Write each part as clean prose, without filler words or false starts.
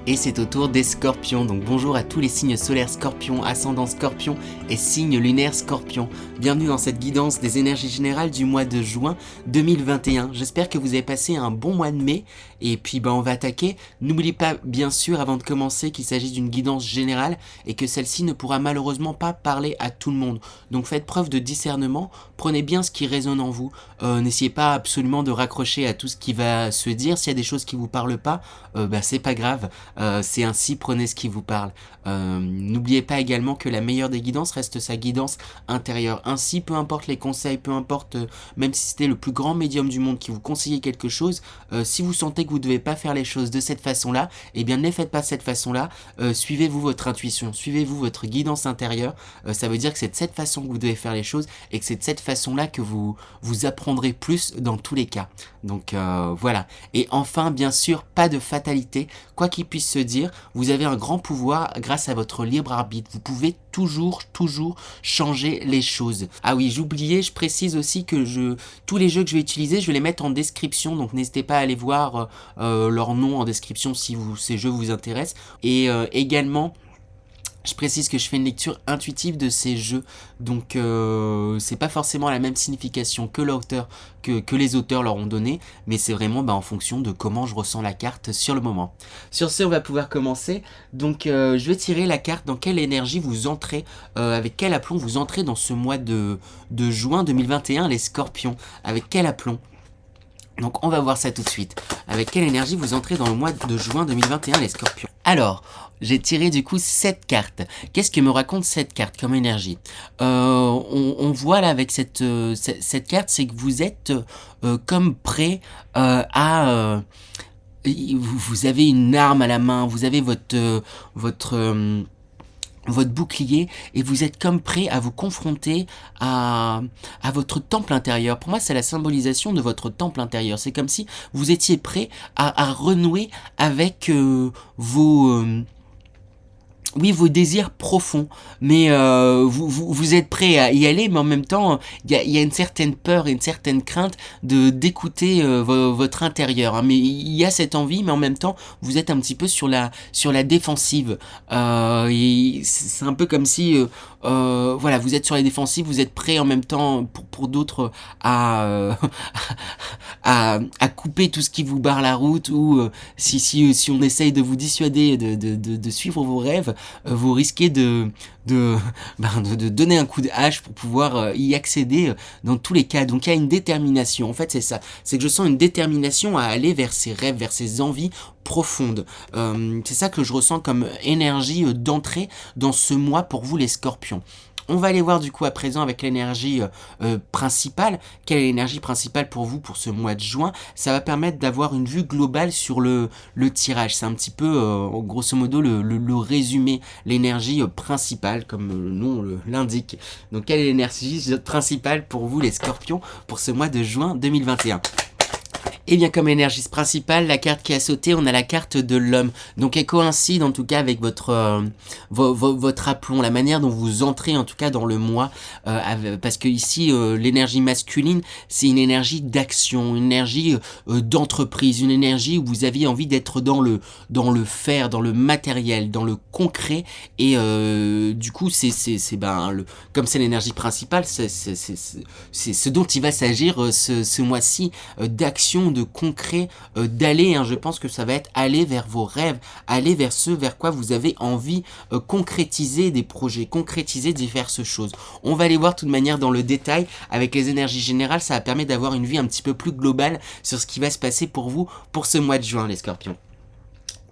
et c'est au tour des scorpions. Donc bonjour à tous les signes solaires scorpions, ascendant scorpion et signes lunaires scorpion. Bienvenue dans cette guidance des énergies générales du mois de juin 2021. J'espère que vous avez passé un bon mois de mai et puis on va attaquer. N'oubliez pas bien sûr avant de commencer qu'il s'agit d'une guidance générale et que celle-ci ne pourra malheureusement pas parler à tout le monde. Donc faites preuve de discernement, prenez bien ce qui résonne en vous. N'essayez pas absolument de raccrocher à tout ce qui va se dire. S'il y a des choses qui vous parlent pas, c'est pas grave. C'est ainsi, prenez ce qui vous parle. N'oubliez pas également que la meilleure des guidances reste sa guidance intérieure. Ainsi, peu importe les conseils, peu importe, même si c'était le plus grand médium du monde qui vous conseillait quelque chose, si vous sentez que vous ne devez pas faire les choses de cette façon-là, eh bien ne les faites pas de cette façon-là. Suivez-vous votre intuition, suivez-vous votre guidance intérieure. Ça veut dire que c'est de cette façon que vous devez faire les choses et que c'est de cette façon-là que vous apprendrez plus dans tous les cas. Donc voilà. Et enfin, bien sûr, pas de fatalité. Quoi qu'il puisse se dire, vous avez un grand pouvoir grâce à votre libre arbitre. Vous pouvez toujours changer les choses. Ah oui, j'oubliais, je précise aussi que tous les jeux que je vais utiliser, je vais les mettre en description, donc n'hésitez pas à aller voir leur nom en description si ces jeux vous intéressent. Et également, je précise que je fais une lecture intuitive de ces jeux, donc c'est pas forcément la même signification que l'auteur, que les auteurs leur ont donné, mais c'est vraiment en fonction de comment je ressens la carte sur le moment. Sur ce, on va pouvoir commencer. Donc je vais tirer la carte dans quelle énergie vous entrez, avec quel aplomb vous entrez dans ce mois de juin 2021, les scorpions. Avec quel aplomb? Donc on va voir ça tout de suite. Avec quelle énergie vous entrez dans le mois de juin 2021, les scorpions? Alors, j'ai tiré du coup 7 cartes. Qu'est-ce que me raconte cette carte comme énergie? On voit là avec cette carte, c'est que vous êtes comme prêt à... vous avez une arme à la main, vous avez votre bouclier et vous êtes comme prêt à vous confronter à votre temple intérieur. Pour moi, c'est la symbolisation de votre temple intérieur. C'est comme si vous étiez prêt à renouer avec vos désirs profonds, mais vous êtes prêt à y aller, mais en même temps, il y a une certaine peur et une certaine crainte d'écouter votre intérieur. Hein. Mais il y a cette envie, mais en même temps, vous êtes un petit peu sur la défensive. C'est un peu comme si, vous êtes sur la défensive, vous êtes prêt en même temps pour d'autres à couper tout ce qui vous barre la route, ou si on essaye de vous dissuader de suivre vos rêves, vous risquez de donner un coup de hache pour pouvoir y accéder dans tous les cas. Donc il y a une détermination. En fait, c'est ça. C'est que je sens une détermination à aller vers ses rêves, vers ses envies profondes. C'est ça que je ressens comme énergie d'entrée dans ce mois pour vous, les scorpions. On va aller voir du coup à présent avec l'énergie principale. Quelle est l'énergie principale pour vous pour ce mois de juin? Ça va permettre d'avoir une vue globale sur le tirage. C'est un petit peu, grosso modo, le résumé, l'énergie principale, comme le nom l'indique. Donc quelle est l'énergie principale pour vous, les scorpions, pour ce mois de juin 2021? Et bien comme énergie principale, la carte qui a sauté, on a la carte de l'homme. Donc elle coïncide en tout cas avec votre aplomb, la manière dont vous entrez en tout cas dans le mois, parce que ici l'énergie masculine, c'est une énergie d'action, une énergie d'entreprise, une énergie où vous aviez envie d'être dans le faire, dans le matériel, dans le concret, et du coup comme c'est l'énergie principale, c'est ce dont il va s'agir ce mois-ci, d'action, de concret, d'aller, je pense que ça va être aller vers vos rêves, aller vers ce vers quoi vous avez envie, concrétiser des projets, concrétiser diverses choses. On va aller voir de toute manière dans le détail avec les énergies générales. Ça va permettre d'avoir une vue un petit peu plus globale sur ce qui va se passer pour vous pour ce mois de juin, les scorpions.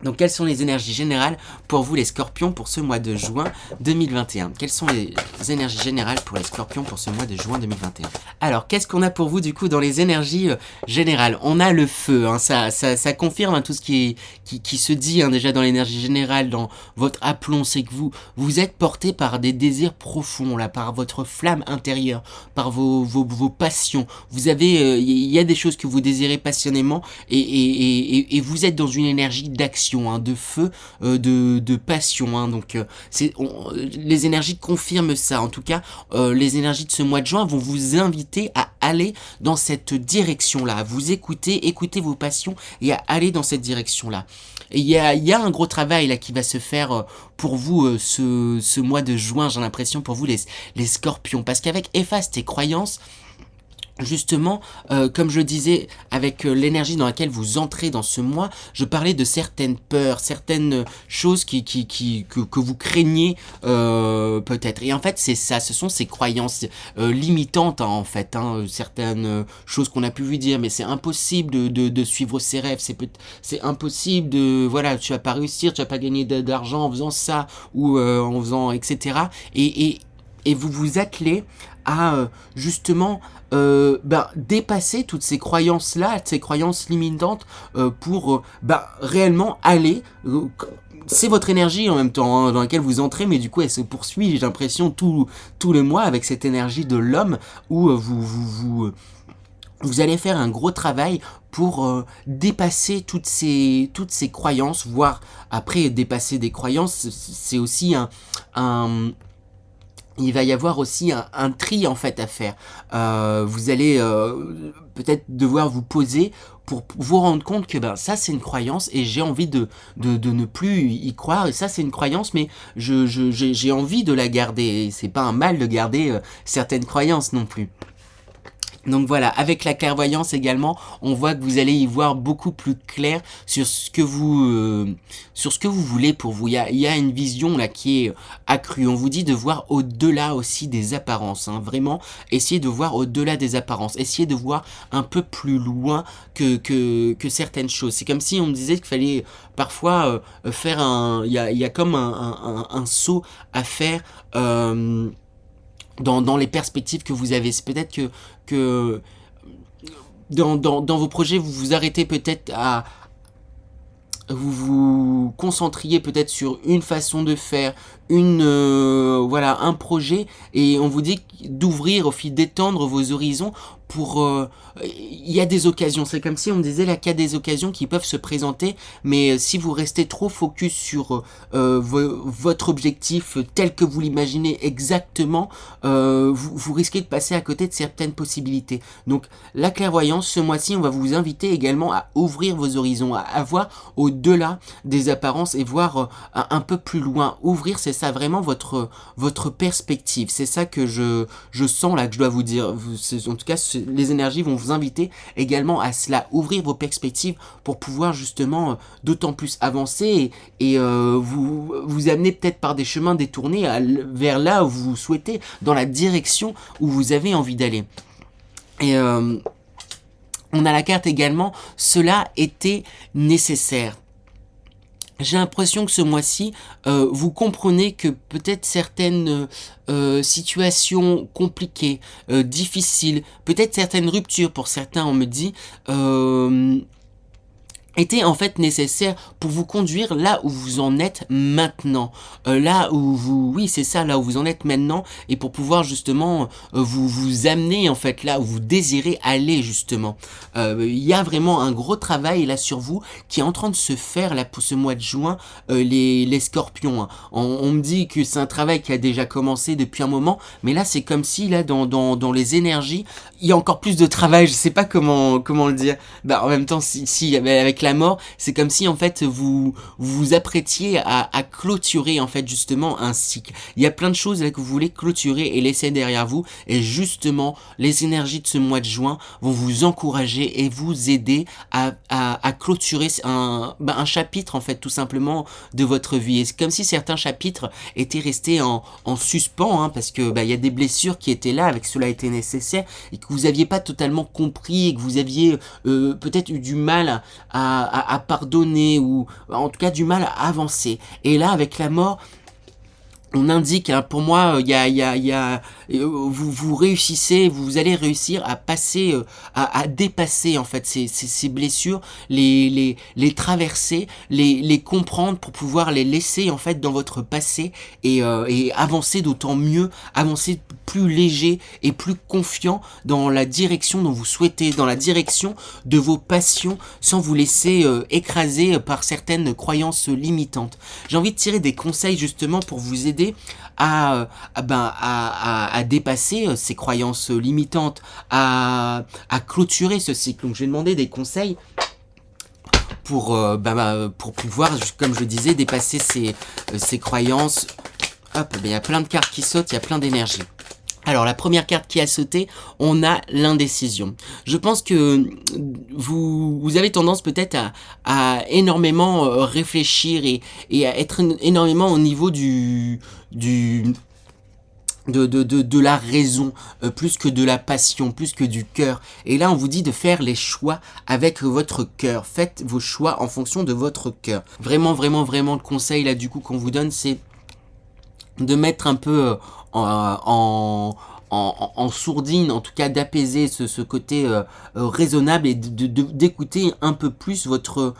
Donc quelles sont les énergies générales pour vous, les scorpions, pour ce mois de juin 2021? Quelles sont les énergies générales pour les scorpions pour ce mois de juin 2021? Alors qu'est-ce qu'on a pour vous du coup dans les énergies générales? On a le feu, ça confirme tout ce qui se dit déjà dans l'énergie générale, dans votre aplomb. C'est que vous êtes porté par des désirs profonds, là, par votre flamme intérieure, par vos passions. Vous avez, il y a des choses que vous désirez passionnément, et vous êtes dans une énergie d'action. passion, hein, de feu, de passion, hein. Donc les énergies confirment ça. En tout cas, les énergies de ce mois de juin vont vous inviter à aller dans cette direction-là, à vous écouter vos passions et à aller dans cette direction-là. Et il y a un gros travail là qui va se faire pour vous ce mois de juin, j'ai l'impression, pour vous les scorpions, parce qu'avec efface tes croyances, justement, comme je disais, avec l'énergie dans laquelle vous entrez dans ce mois, je parlais de certaines peurs, certaines choses que vous craignez peut-être. Et en fait, c'est ça, ce sont ces croyances limitantes, hein, en fait, hein, certaines choses qu'on a pu vous dire, mais c'est impossible de suivre ses rêves, c'est impossible de, voilà, tu vas pas réussir, tu vas pas gagner d'argent en faisant ça, ou en faisant, etc. Et vous vous attelez à justement dépasser toutes ces croyances-là, ces croyances limitantes pour réellement aller... c'est votre énergie en même temps, hein, dans laquelle vous entrez, mais du coup elle se poursuit, j'ai l'impression, tout le mois avec cette énergie de l'homme où vous allez faire un gros travail pour dépasser toutes ces croyances, voire après dépasser des croyances, c'est aussi il va y avoir aussi un tri en fait à faire. Vous allez peut-être devoir vous poser pour vous rendre compte que ça c'est une croyance et j'ai envie de ne plus y croire, et ça c'est une croyance mais j'ai envie de la garder, et c'est pas un mal de garder certaines croyances non plus. Donc voilà, avec la clairvoyance également, on voit que vous allez y voir beaucoup plus clair sur ce que vous voulez pour vous. Il y a une vision là qui est accrue. On vous dit de voir au-delà aussi des apparences, hein. Vraiment, essayez de voir au-delà des apparences. Essayez de voir un peu plus loin que certaines choses. C'est comme si on me disait qu'il fallait parfois faire il y a comme un saut à faire. Dans les perspectives que vous avez. C'est peut-être que dans vos projets, vous vous arrêtez peut-être à... Vous vous concentriez peut-être sur une façon de faire, voilà, un projet, et on vous dit d'ouvrir, au fil d'étendre vos horizons pour... il y a des occasions, c'est comme si on disait là qu'il y a des occasions qui peuvent se présenter, mais si vous restez trop focus sur votre objectif tel que vous l'imaginez exactement, vous risquez de passer à côté de certaines possibilités. Donc la clairvoyance, ce mois-ci, on va vous inviter également à ouvrir vos horizons, à voir au-delà des apparences et voir un peu plus loin. Ouvrir, c'est ça vraiment votre perspective. C'est ça que je sens là, que je dois vous dire. En tout cas, les énergies vont vous inviter également à cela, ouvrir vos perspectives pour pouvoir justement d'autant plus avancer et vous amener peut-être par des chemins détournés vers là où vous souhaitez, dans la direction où vous avez envie d'aller. Et on a la carte également, cela était nécessaire. J'ai l'impression que ce mois-ci, vous comprenez que peut-être certaines situations compliquées, difficiles, peut-être certaines ruptures pour certains, on me dit, était en fait nécessaire pour vous conduire là où vous en êtes maintenant, là où oui c'est ça, là où vous en êtes maintenant, et pour pouvoir justement vous amener en fait là où vous désirez aller justement. Il y a vraiment un gros travail là sur vous qui est en train de se faire là pour ce mois de juin, les scorpions, hein. On me dit que c'est un travail qui a déjà commencé depuis un moment, mais là c'est comme si là dans les énergies il y a encore plus de travail, je sais pas comment le dire. En même temps si avec la mort, c'est comme si en fait vous apprêtiez à clôturer en fait justement un cycle. Il y a plein de choses là que vous voulez clôturer et laisser derrière vous, et justement les énergies de ce mois de juin vont vous encourager et vous aider à clôturer un chapitre en fait tout simplement de votre vie. Et c'est comme si certains chapitres étaient restés en suspens, hein, parce que il y a des blessures qui étaient là, avec cela était nécessaire, et que vous aviez pas totalement compris, et que vous aviez peut-être eu du mal à pardonner, ou en tout cas du mal à avancer. Et là avec la mort, on indique, hein, pour moi, vous réussissez, vous allez réussir à passer, à dépasser en fait ces blessures, les traverser, les comprendre pour pouvoir les laisser en fait dans votre passé et avancer d'autant mieux, avancer plus léger et plus confiant dans la direction dont vous souhaitez, dans la direction de vos passions, sans vous laisser écraser par certaines croyances limitantes. J'ai envie de tirer des conseils justement pour vous aider à dépasser ces croyances limitantes, à clôturer ce cycle. Donc je vais demander des conseils pour pouvoir, comme je disais, dépasser ces croyances. Hop, il y a plein de cartes qui sautent, il y a plein d'énergie. Alors la première carte qui a sauté, on a l'indécision. Je pense que vous avez tendance peut-être à énormément réfléchir et à être énormément au niveau de la raison, plus que de la passion, plus que du cœur. Et là, on vous dit de faire les choix avec votre cœur. Faites vos choix en fonction de votre cœur. Vraiment, vraiment, vraiment, le conseil là du coup qu'on vous donne, c'est de mettre un peu en sourdine, en tout cas d'apaiser ce côté raisonnable et d'écouter un peu plus votre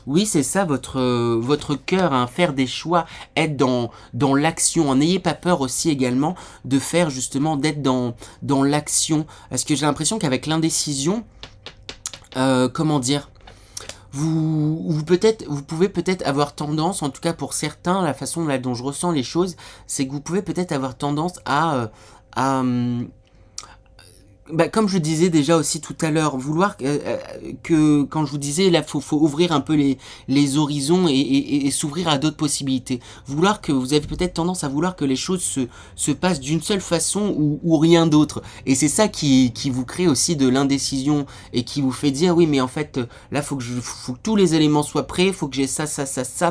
oui, c'est ça, votre cœur, hein, faire des choix, être dans l'action. N'ayez pas peur aussi également de faire justement, d'être dans l'action. Parce que j'ai l'impression qu'avec l'indécision, comment dire, vous pouvez peut-être avoir tendance, en tout cas pour certains, la façon là dont je ressens les choses, c'est que vous pouvez peut-être avoir tendance à comme je disais déjà aussi tout à l'heure, vouloir que quand je vous disais là, faut ouvrir un peu les horizons et s'ouvrir à d'autres possibilités. Vouloir que vous avez peut-être tendance à vouloir que les choses se passent d'une seule façon ou rien d'autre. Et c'est ça qui vous crée aussi de l'indécision et qui vous fait dire oui mais en fait là faut que tous les éléments soient prêts, faut que j'ai ça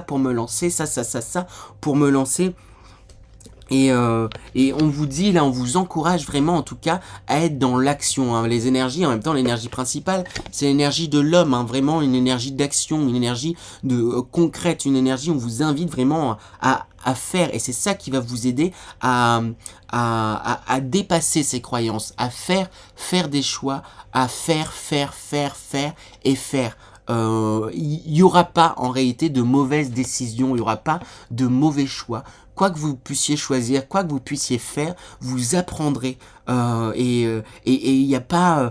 pour me lancer, ça pour me lancer. Et on vous dit, là, on vous encourage vraiment, en tout cas, à être dans l'action. Hein. Les énergies, en même temps, l'énergie principale, c'est l'énergie de l'homme, hein, vraiment une énergie d'action, une énergie de concrète, une énergie où on vous invite vraiment à faire. Et c'est ça qui va vous aider à dépasser ces croyances, à faire des choix, à faire et faire. Il n'y aura pas en réalité de mauvaises décisions, il n'y aura pas de mauvais choix. Quoi que vous puissiez choisir, quoi que vous puissiez faire, vous apprendrez. Et il n'y a pas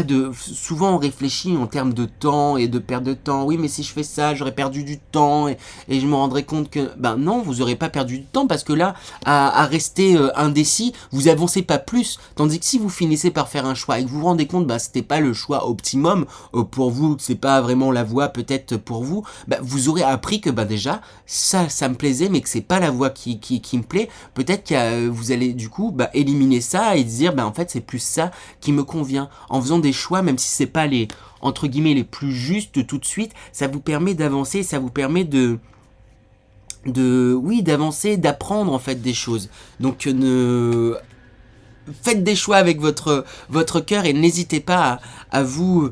de. Souvent on réfléchit en termes de temps et de perte de temps. Oui, mais si je fais ça, j'aurais perdu du temps et je me rendrai compte que non, vous n'aurez pas perdu du temps parce que là, à rester indécis, vous avancez pas plus. Tandis que si vous finissez par faire un choix et que vous vous rendez compte, c'était pas le choix optimum pour vous, que c'est pas vraiment la voie peut-être pour vous, vous aurez appris que déjà ça me plaisait, mais que c'est pas la voie qui me plaît. Peut-être que vous allez du coup éliminer ça et dire en fait c'est plus ça qui me convient. En faisant des choix, même si c'est pas les entre guillemets les plus justes tout de suite, ça vous permet d'avancer, ça vous permet d'avancer, d'apprendre en fait des choses. Donc faites des choix avec votre cœur et n'hésitez pas à vous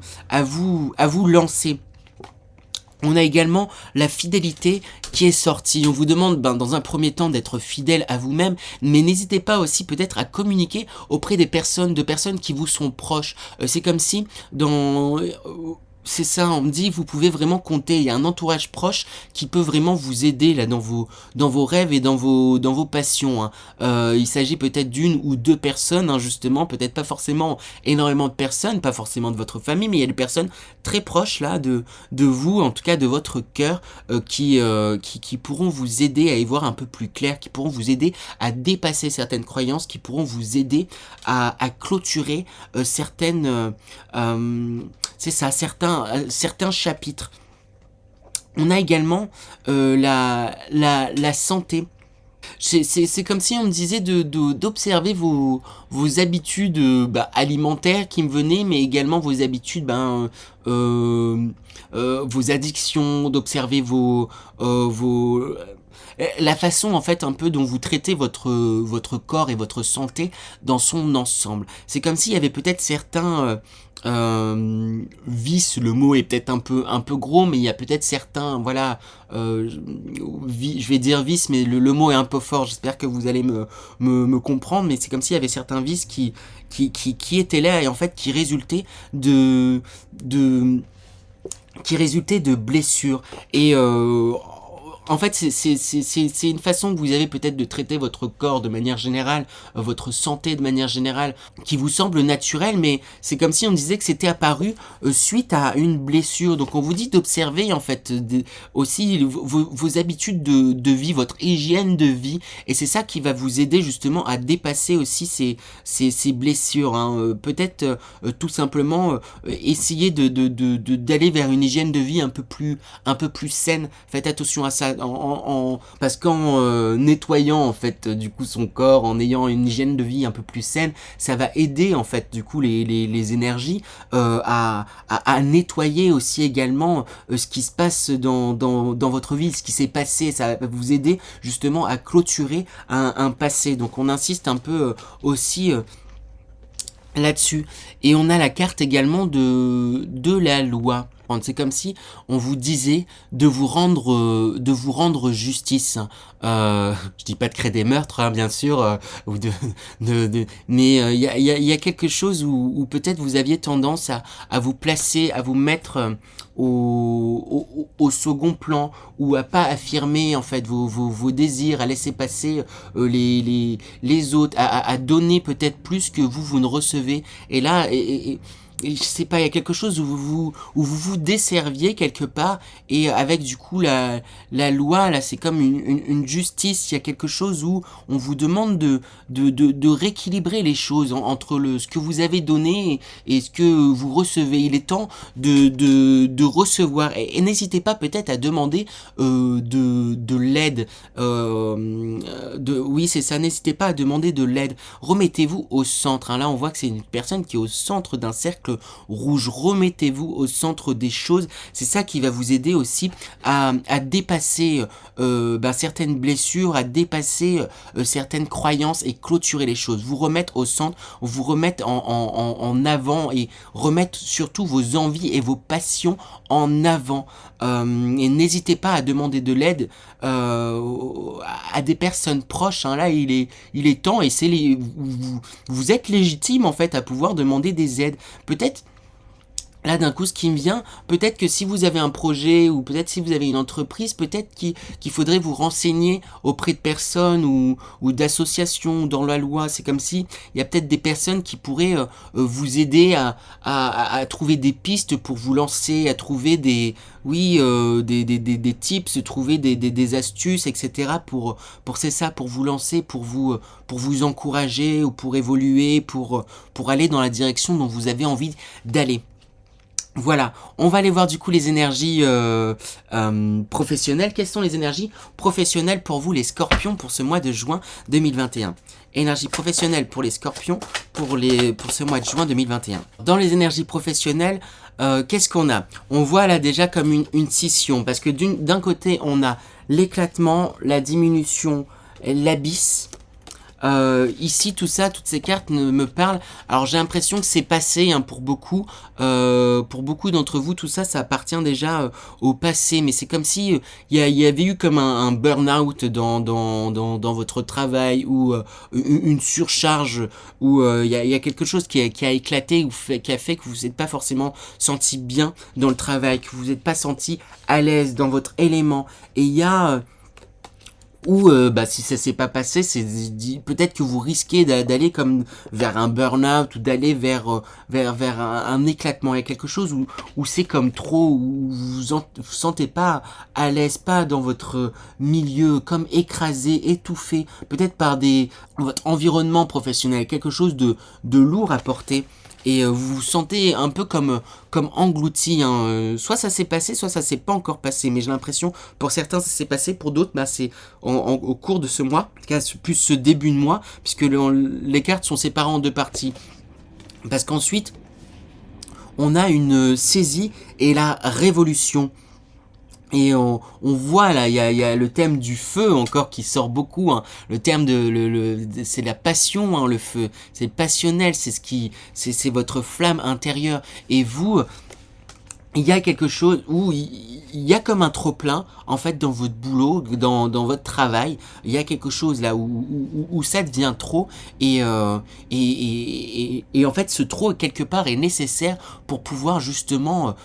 lancer. On a également la fidélité qui est sortie. On vous demande dans un premier temps d'être fidèle à vous-même, mais n'hésitez pas aussi peut-être à communiquer auprès de personnes qui vous sont proches. C'est comme si c'est ça, on me dit, vous pouvez vraiment compter. Il y a un entourage proche qui peut vraiment vous aider là dans vos rêves et dans vos passions. Hein. Il s'agit peut-être d'une ou deux personnes, hein, justement, peut-être pas forcément énormément de personnes, pas forcément de votre famille, mais il y a des personnes très proches là de vous, en tout cas de votre cœur, qui pourront vous aider à y voir un peu plus clair, qui pourront vous aider à dépasser certaines croyances, qui pourront vous aider à clôturer certaines c'est ça, certains chapitres. On a également la santé. C'est comme si on me disait d'observer vos habitudes alimentaires qui me venaient, mais également vos habitudes, vos addictions, d'observer vos La façon en fait un peu dont vous traitez votre corps et votre santé dans son ensemble. C'est comme s'il y avait peut-être certains vices, le mot est peut-être un peu gros, mais il y a peut-être certains, voilà, je vais dire vices, mais le mot est un peu fort, j'espère que vous allez me comprendre, mais c'est comme s'il y avait certains vices qui étaient là et en fait de qui résultaient de blessures. Et en fait, c'est une façon que vous avez peut-être de traiter votre corps de manière générale, votre santé de manière générale, qui vous semble naturelle, mais c'est comme si on disait que c'était apparu suite à une blessure. Donc on vous dit d'observer en fait aussi vos habitudes de vie, votre hygiène de vie, et c'est ça qui va vous aider justement à dépasser aussi ces blessures. Hein. Peut-être tout simplement essayer d'aller vers une hygiène de vie un peu plus saine. Faites attention à ça. Parce qu'en nettoyant en fait du coup son corps, en ayant une hygiène de vie un peu plus saine, ça va aider en fait du coup les énergies à nettoyer aussi également ce qui se passe dans votre vie, ce qui s'est passé. Ça va vous aider justement à clôturer un passé. Donc on insiste un peu aussi là-dessus. Et on a la carte également de la loi. C'est comme si on vous disait de vous rendre justice. Je dis pas de créer des meurtres, hein, bien sûr, ou mais il y a quelque chose où peut-être vous aviez tendance à vous placer, à vous mettre au second plan, ou à pas affirmer en fait vos désirs, à laisser passer les autres, à donner peut-être plus que vous ne recevez. Et là, et je sais pas, il y a quelque chose où vous desserviez quelque part, et avec du coup la loi, là c'est comme une justice. Il y a quelque chose où on vous demande de rééquilibrer les choses entre ce que vous avez donné et ce que vous recevez. Il est temps de recevoir, et n'hésitez pas peut-être à demander de l'aide. Oui, c'est ça, n'hésitez pas à demander de l'aide. Remettez-vous au centre. Hein. Là on voit que c'est une personne qui est au centre d'un cercle rouge. Remettez-vous au centre des choses. C'est ça qui va vous aider aussi à dépasser certaines blessures, à dépasser certaines croyances et clôturer les choses. Vous remettre au centre, vous remettre en avant, et remettre surtout vos envies et vos passions en avant. Et n'hésitez pas à demander de l'aide à des personnes proches. Hein. Là il est temps, et vous êtes légitime en fait à pouvoir demander des aides. Peut-être là d'un coup ce qui me vient, peut-être que si vous avez un projet, ou peut-être si vous avez une entreprise, peut-être qu'il faudrait vous renseigner auprès de personnes ou d'associations dans la loi. C'est comme si il y a peut-être des personnes qui pourraient vous aider à trouver des pistes pour vous lancer, à trouver des tips, trouver des astuces, etc. pour c'est ça, pour vous lancer, pour vous encourager, ou pour évoluer, pour aller dans la direction dont vous avez envie d'aller. Voilà, on va aller voir du coup les énergies professionnelles. Quelles sont les énergies professionnelles pour vous les scorpions pour ce mois de juin 2021? Énergie professionnelle pour les scorpions pour ce mois de juin 2021. Dans les énergies professionnelles, qu'est-ce qu'on a? On voit là déjà comme une scission, parce que d'un côté on a l'éclatement, la diminution, l'abysse. Ici tout ça, toutes ces cartes me parlent. Alors j'ai l'impression que c'est passé, hein, pour beaucoup d'entre vous. Tout ça appartient déjà au passé, mais c'est comme si il y avait eu comme un burn-out dans votre travail, ou une surcharge, ou il y a quelque chose qui a éclaté, ou qui a fait que vous vous êtes pas forcément senti bien dans le travail, que vous n'êtes pas senti à l'aise dans votre élément. Et il y a ou si ça s'est pas passé, c'est peut-être que vous risquez d'aller comme vers un burn-out, ou d'aller vers un éclatement. Il y a quelque chose où c'est comme trop, où vous sentez pas à l'aise, pas dans votre milieu, comme écrasé, étouffé, peut-être par votre environnement professionnel, quelque chose de lourd à porter. Et vous vous sentez un peu comme englouti. Hein. Soit ça s'est passé, soit ça s'est pas encore passé. Mais j'ai l'impression, pour certains ça s'est passé, pour d'autres c'est au cours de ce mois, en tout cas plus ce début de mois, puisque les cartes sont séparées en deux parties. Parce qu'ensuite, on a une saisie et la révolution. Et on voit là, il y a le thème du feu encore qui sort beaucoup. Hein. Le terme c'est la passion, hein, le feu. C'est le passionnel, c'est votre flamme intérieure. Et vous, il y a quelque chose où il y a comme un trop-plein, en fait, dans votre boulot, dans votre travail. Il y a quelque chose là où ça devient trop. Et en fait, ce trop, quelque part, est nécessaire pour pouvoir justement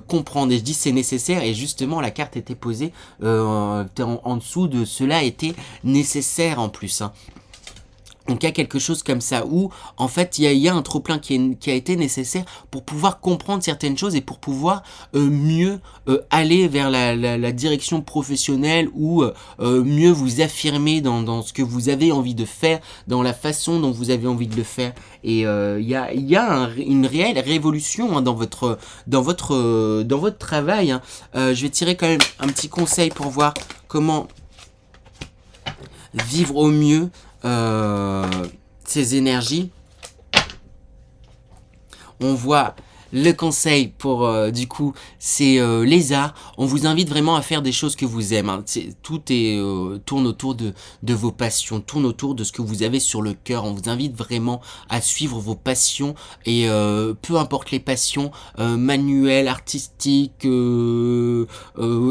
comprendre. Et je dis c'est nécessaire, et justement, la carte était posée en dessous de cela était nécessaire en plus. Hein. Donc il y a quelque chose comme ça où en fait il y a un trop-plein qui a été nécessaire pour pouvoir comprendre certaines choses et pour pouvoir mieux aller vers la direction professionnelle ou mieux vous affirmer dans ce que vous avez envie de faire, dans la façon dont vous avez envie de le faire. Et il y a une réelle révolution hein, dans votre travail. Hein. Je vais tirer quand même un petit conseil pour voir comment vivre au mieux ces énergies. On voit le conseil pour du coup c'est les arts. On vous invite vraiment à faire des choses que vous aimez. Hein. Tout tourne autour de vos passions, tourne autour de ce que vous avez sur le cœur. On vous invite vraiment à suivre vos passions et peu importe les passions, manuelles, artistiques,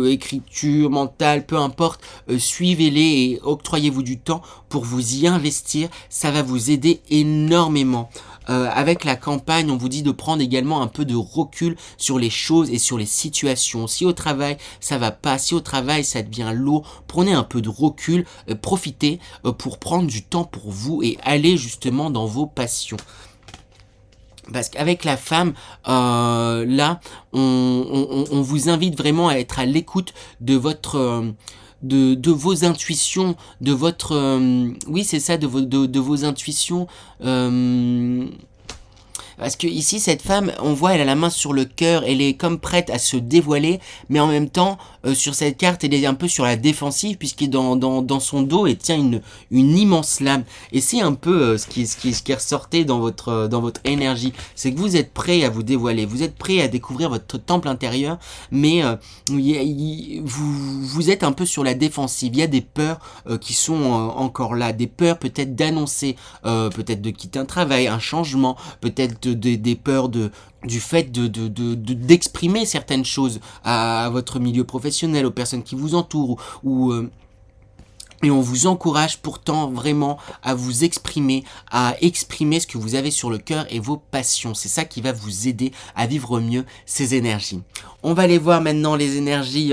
écriture, mentale, peu importe, suivez-les et octroyez-vous du temps pour vous y investir. Ça va vous aider énormément. Avec la campagne, on vous dit de prendre également un peu de recul sur les choses et sur les situations. Si au travail, ça va pas, si au travail, ça devient lourd, prenez un peu de recul, profitez pour prendre du temps pour vous et aller justement dans vos passions. Parce qu'avec la femme, là, on vous invite vraiment à être à l'écoute de votre... de vos intuitions, de votre... oui, c'est ça, de vos intuitions. Parce que ici, cette femme, on voit, elle a la main sur le cœur, elle est comme prête à se dévoiler, mais en même temps, sur cette carte, elle est un peu sur la défensive, puisqu'il dans son dos, elle tient une immense lame. Et c'est un peu ce qui ressortait dans votre énergie. C'est que vous êtes prêt à vous dévoiler, vous êtes prêt à découvrir votre temple intérieur, mais vous êtes un peu sur la défensive. Il y a des peurs qui sont encore là, des peurs peut-être d'annoncer, peut-être de quitter un travail, un changement, peut-être des peurs du fait d'exprimer certaines choses à votre milieu professionnel, aux personnes qui vous entourent, et on vous encourage pourtant vraiment à vous exprimer, à exprimer ce que vous avez sur le cœur et vos passions. C'est ça qui va vous aider à vivre mieux ces énergies. On va aller voir maintenant les énergies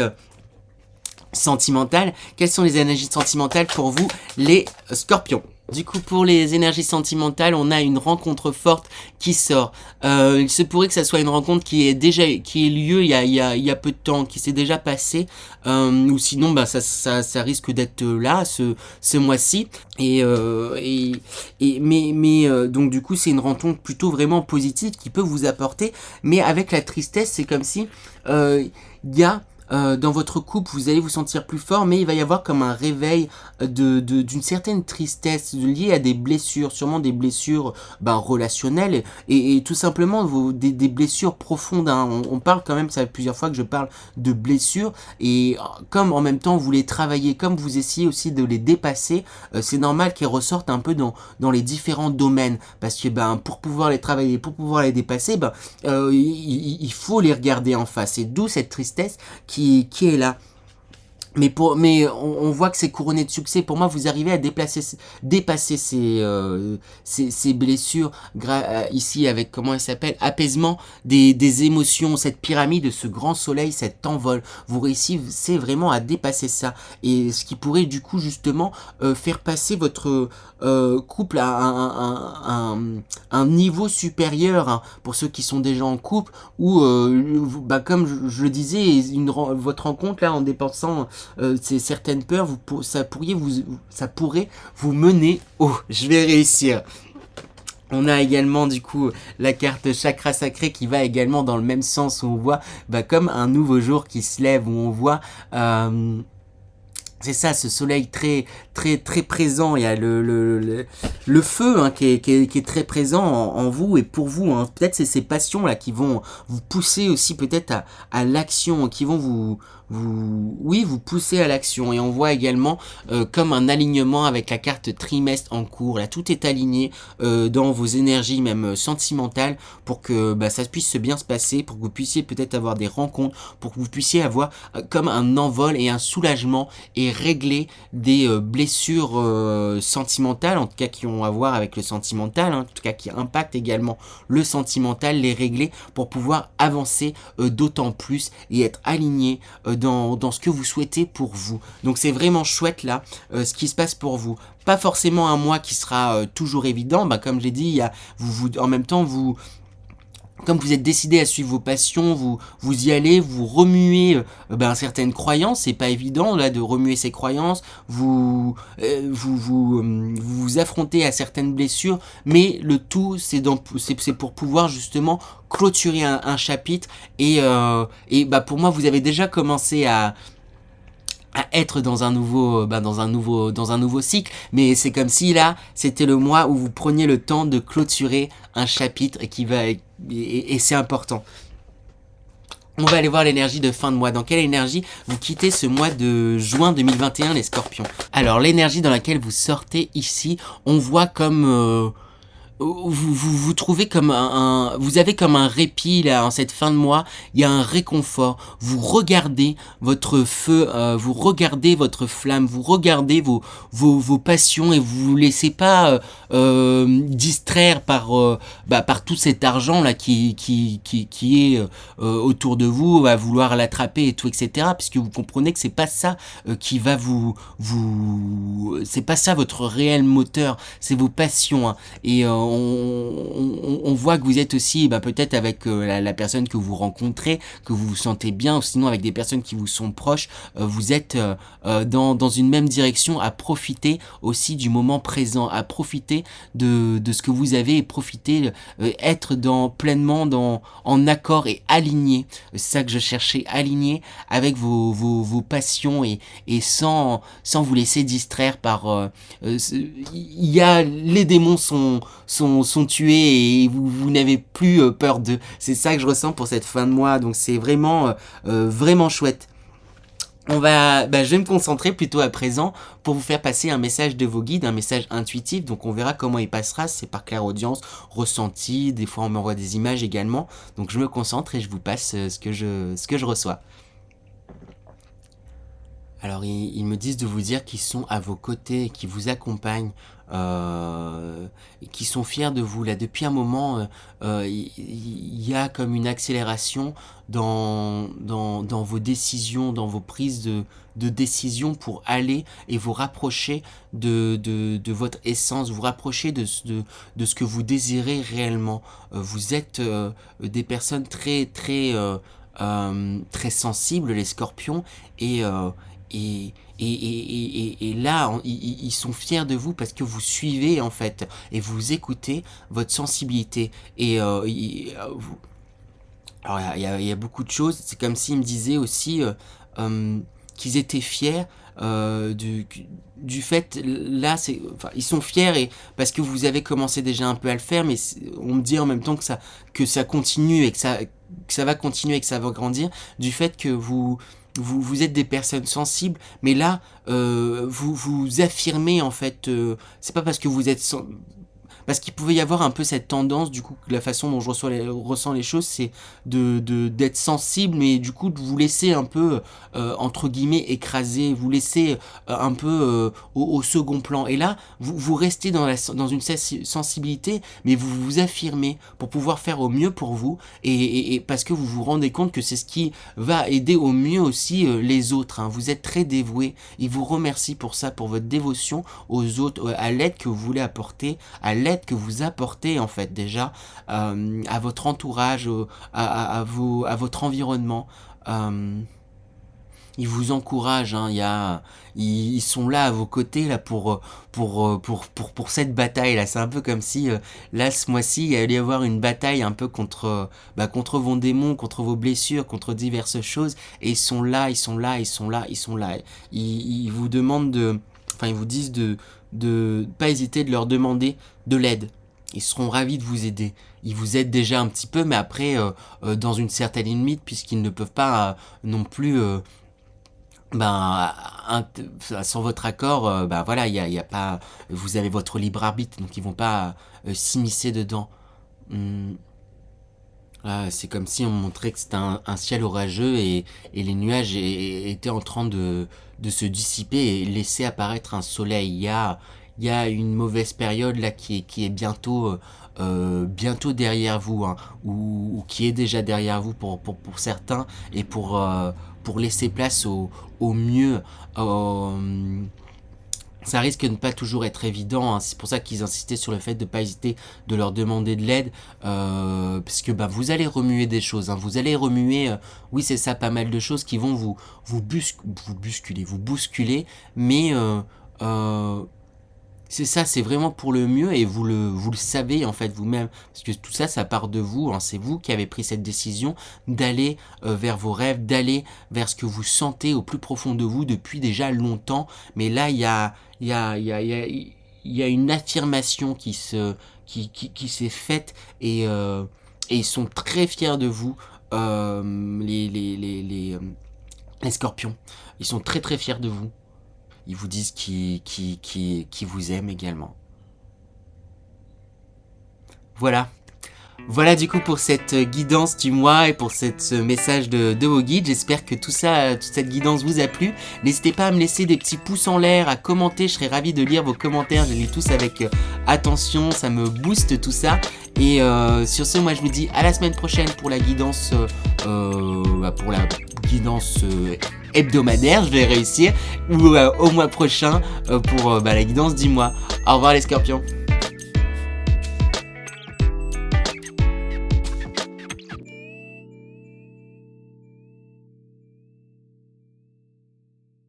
sentimentales. Quelles sont les énergies sentimentales pour vous, les scorpions ? Du coup, pour les énergies sentimentales, on a une rencontre forte qui sort. Il se pourrait que ça soit une rencontre qui ait lieu il y a peu de temps, qui s'est déjà passée, ou sinon, bah ça risque d'être là ce mois-ci. Donc du coup, c'est une rencontre plutôt vraiment positive qui peut vous apporter. Mais avec la tristesse, c'est comme si il y a dans votre couple, vous allez vous sentir plus fort, mais il va y avoir comme un réveil d'une certaine tristesse liée à des blessures, sûrement des blessures relationnelles et tout simplement des blessures profondes. Hein. On parle quand même, ça fait plusieurs fois que je parle de blessures et comme en même temps vous les travaillez, comme vous essayez aussi de les dépasser, c'est normal qu'elles ressortent un peu dans les différents domaines parce que pour pouvoir les travailler, pour pouvoir les dépasser, il faut les regarder en face. Et d'où cette tristesse qui est là. Mais on voit que c'est couronné de succès. Pour moi, vous arrivez à dépasser ces blessures ici avec, comment elle s'appelle, apaisement des émotions, cette pyramide, ce grand soleil, cet envol. Vous réussissez vraiment à dépasser ça. Et ce qui pourrait du coup justement faire passer votre couple à un niveau supérieur, hein, pour ceux qui sont déjà en couple, ou comme je le disais, votre rencontre là en dépensant certaines peurs, ça pourrait vous mener au je vais réussir. On a également du coup la carte chakra sacré qui va également dans le même sens où on voit comme un nouveau jour qui se lève, où on voit c'est ça, ce soleil très très très présent. Il y a le feu hein, qui est très présent en vous et pour vous. Hein. Peut-être c'est ces passions là qui vont vous pousser aussi peut-être à l'action, qui vont vous pousser à l'action. Et on voit également comme un alignement avec la carte trimestre en cours. Là, tout est aligné dans vos énergies même sentimentales pour que bah, ça puisse bien se passer, pour que vous puissiez peut-être avoir des rencontres, pour que vous puissiez avoir comme un envol et un soulagement et régler des blessures sentimentales, en tout cas qui ont à voir avec le sentimental, hein, en tout cas qui impactent également le sentimental, les régler pour pouvoir avancer d'autant plus et être aligné dans ce que vous souhaitez pour vous. Donc c'est vraiment chouette là, ce qui se passe pour vous. Pas forcément un mois qui sera toujours évident, bah, comme j'ai dit, il y a, en même temps comme vous êtes décidé à suivre vos passions, vous y allez, vous remuez certaines croyances, c'est pas évident là de remuer ces croyances, vous affrontez à certaines blessures, mais le tout c'est pour pouvoir justement clôturer un chapitre et bah pour moi vous avez déjà commencé à être dans un nouveau cycle, mais c'est comme si là c'était le mois où vous preniez le temps de clôturer un chapitre et c'est important. On va aller voir l'énergie de fin de mois. Dans quelle énergie vous quittez ce mois de juin 2021 les scorpions? Alors l'énergie dans laquelle vous sortez ici, on voit comme vous trouvez comme vous avez comme un répit là en cette fin de mois, il y a un réconfort, vous regardez votre feu, vous regardez votre flamme, vous regardez vos passions et vous vous laissez pas distraire par tout cet argent là qui est autour de vous, à vouloir l'attraper et tout etc, puisque vous comprenez que c'est pas ça qui va c'est pas ça votre réel moteur, c'est vos passions hein. Et on voit que vous êtes aussi peut-être avec la personne que vous rencontrez, que vous vous sentez bien, ou sinon avec des personnes qui vous sont proches, vous êtes dans une même direction, à profiter aussi du moment présent, à profiter de ce que vous avez et profiter, être pleinement en accord et aligné, c'est ça que je cherchais, aligné avec vos passions et sans vous laisser distraire par il y a les démons sont tués et vous n'avez plus peur d'eux. C'est ça que je ressens pour cette fin de mois, donc c'est vraiment vraiment chouette. Je vais me concentrer plutôt à présent pour vous faire passer un message de vos guides, un message intuitif, donc on verra comment il passera, c'est par clairaudience, ressenti, des fois on m'envoie des images également, donc je me concentre et je vous passe ce que je reçois. Alors ils me disent de vous dire qu'ils sont à vos côtés, qu'ils vous accompagnent, qui sont fiers de vous. Là, depuis un moment, il y a comme une accélération dans vos décisions, dans vos prises de décision pour aller et vous rapprocher de votre essence, vous rapprocher de ce que vous désirez réellement. Vous êtes des personnes très très très sensibles, les scorpions, et, et là, ils sont fiers de vous parce que vous suivez en fait et vous écoutez votre sensibilité. Alors il y a beaucoup de choses. C'est comme s'ils me disaient aussi qu'ils étaient fiers du fait là ils sont fiers et parce que vous avez commencé déjà un peu à le faire, mais on me dit en même temps que ça continue et que ça va continuer et que ça va grandir du fait que vous êtes des personnes sensibles, mais là vous affirmez en fait, c'est pas parce que vous êtes parce qu'il pouvait y avoir un peu cette tendance, du coup, la façon dont je ressens les choses, c'est d'être sensible, mais du coup de vous laisser un peu, entre guillemets, écraser, vous laisser un peu au second plan. Et là, vous restez dans une sensibilité, mais vous vous affirmez pour pouvoir faire au mieux pour vous, et parce que vous vous rendez compte que c'est ce qui va aider au mieux aussi les autres. Hein. Vous êtes très dévoué. Ils vous remercient pour ça, pour votre dévotion aux autres, à l'aide que vous voulez apporter, à l'aide que vous apportez en fait déjà à votre entourage, à votre environnement. ils vous encouragent, hein, ils sont là à vos côtés là pour cette bataille là. C'est un peu comme si là ce mois-ci il allait y avoir une bataille un peu contre vos démons, contre vos blessures, contre diverses choses, et ils sont là, ils sont là, ils sont là, ils sont là. Ils vous demandent ils vous disent de pas hésiter de leur demander de l'aide. Ils seront ravis de vous aider. Ils vous aident déjà un petit peu, mais après, dans une certaine limite, puisqu'ils ne peuvent pas non plus, sans votre accord, voilà, il y a pas, vous avez votre libre arbitre, donc ils vont pas s'immiscer dedans. Hum, c'est comme si on montrait que c'était un ciel orageux et les nuages étaient en train de se dissiper et laisser apparaître un soleil. Il y a une mauvaise période là qui est bientôt derrière vous, hein, ou qui est déjà derrière vous pour certains, et pour laisser place au mieux. Ça risque de ne pas toujours être évident, hein. C'est pour ça qu'ils insistaient sur le fait de ne pas hésiter de leur demander de l'aide, parce que vous allez remuer des choses, hein. Vous allez remuer, oui c'est ça, pas mal de choses qui vont vous bousculer, mais c'est ça, c'est vraiment pour le mieux, et vous le savez en fait vous-même, parce que tout ça, ça part de vous, hein. C'est vous qui avez pris cette décision d'aller vers vos rêves, d'aller vers ce que vous sentez au plus profond de vous depuis déjà longtemps. Mais là, il y a une affirmation qui s'est faite, et ils sont très fiers de vous, les scorpions. Ils sont très très fiers de vous. Ils vous disent qu'ils vous aiment également. Voilà. Voilà du coup pour cette guidance du mois et pour ce message de vos guides. J'espère que toute cette guidance vous a plu. N'hésitez pas à me laisser des petits pouces en l'air, à commenter. Je serais ravi de lire vos commentaires. Je les lis tous avec attention. Ça me booste tout ça. Et sur ce, moi je vous dis à la semaine prochaine pour la guidance, hebdomadaire. Je vais réussir. Ou au mois prochain pour la guidance du mois. Au revoir les scorpions.